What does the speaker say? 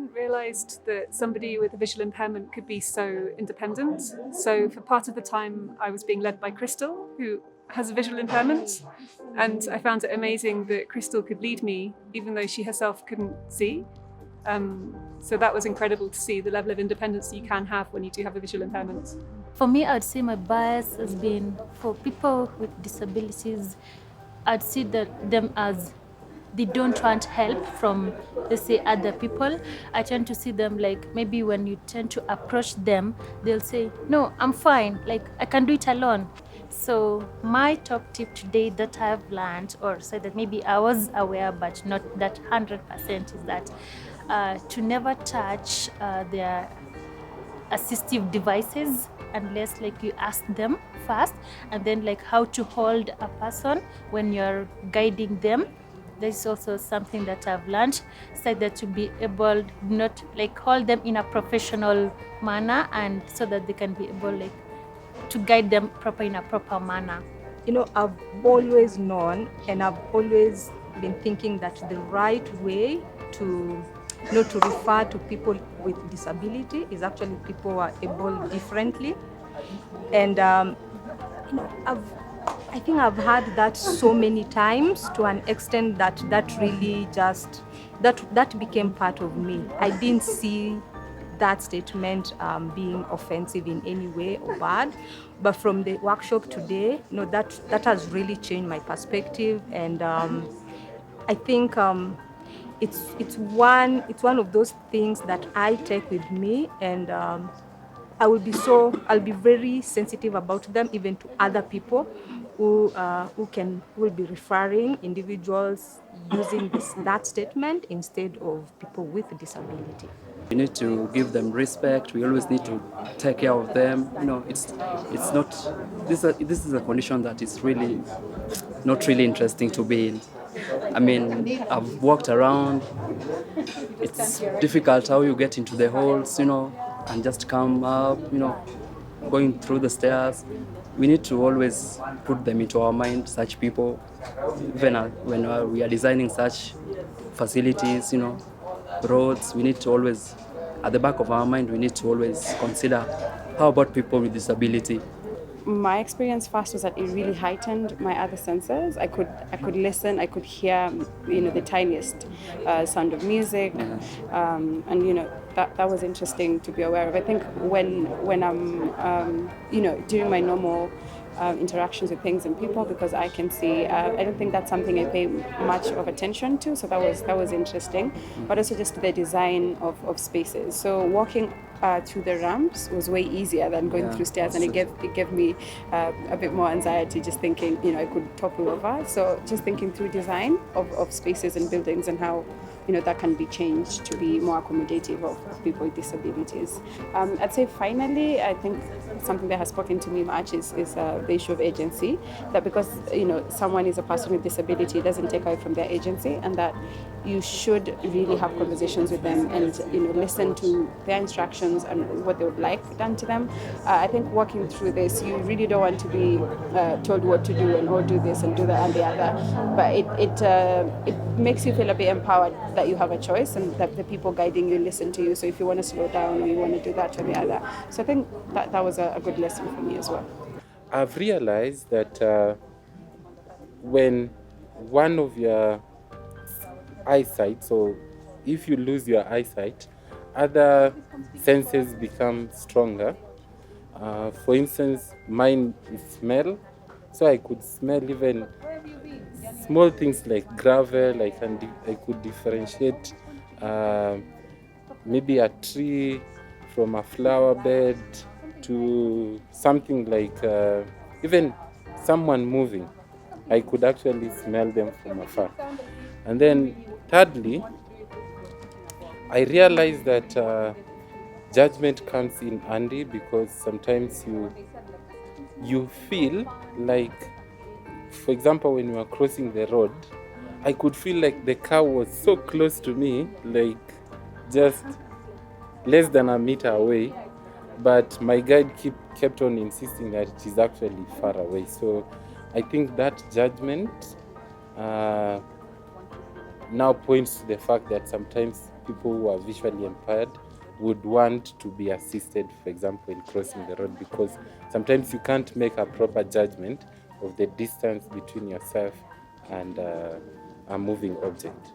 hadn't realised that somebody with a visual impairment could be so independent. So for part of the time, I was being led by Crystal, who has a visual impairment. And I found it amazing that Crystal could lead me, even though she herself couldn't see. So that was incredible to see the level of independence you can have when you do have a visual impairment. For me, I'd say my bias has been for people with disabilities. I'd see them as they don't want help from, let's say, other people. I tend to see them like maybe when you tend to approach them, they'll say, no, I'm fine, like I can do it alone. So my top tip today that I've learned, or said that maybe I was aware but not that 100%, is that to never touch their assistive devices unless like you ask them first, and then like how to hold a person when you're guiding them. This is also something that I've learned, so that to be able not like hold them in a professional manner, and so that they can be able like to guide them in a proper manner. I've always known, and I've always been thinking that the right way to to refer to people with disability is actually people who are able differently. And I think I've heard that so many times, to an extent that really just that became part of me. I didn't see that statement being offensive in any way or bad, but from the workshop today, that has really changed my perspective. And I think it's one of those things that I take with me, and I'll be very sensitive about them, even to other people who will be referring individuals using that statement instead of people with disability. We need to give them respect. We always need to take care of them. It's not this is a condition that is really not really interesting to be in. I mean, I've walked around. It's difficult how you get into the halls, and just come up, going through the stairs. We need to always put them into our mind, such people, even when we are designing such facilities, roads. We need to always, at the back of our mind, we need to always consider, how about people with disability? My experience first was that it really heightened my other senses. I could listen, I could hear, the tiniest sound of music, and that was interesting to be aware of. I think when I'm during my normal interactions with things and people, because I can see, I don't think that's something I pay much of attention to, so that was interesting. But also just the design of spaces. So walking through the ramps was way easier than going through stairs, and it gave me a bit more anxiety just thinking, I could topple over. So just thinking through design of spaces and buildings, and how that can be changed to be more accommodative of people with disabilities. I'd say finally, I think something that has spoken to me much is the issue of agency. That because someone is a person with disability, it doesn't take away from their agency, and that you should really have conversations with them and listen to their instructions and what they would like done to them. I think walking through this, you really don't want to be told what to do, and or do this and do that and the other, but it makes you feel a bit empowered that you have a choice, and that the people guiding you listen to you. So if you want to slow down, or you want to do that or the other, so I think that was a good lesson for me as well. I've realized that when one of your eyesight, so if you lose your eyesight, other senses become stronger. For instance, mine is smell, so I could smell even small things like gravel. I could differentiate maybe a tree from a flower bed to something like even someone moving. I could actually smell them from afar. And then thirdly, I realized that judgment comes in handy, because sometimes you feel like, for example, when you are crossing the road, I could feel like the car was so close to me, like just less than a meter away, but my guide kept on insisting that it is actually far away. So I think that judgment now points to the fact that sometimes people who are visually impaired would want to be assisted, for example, in crossing the road, because sometimes you can't make a proper judgment of the distance between yourself and a moving object.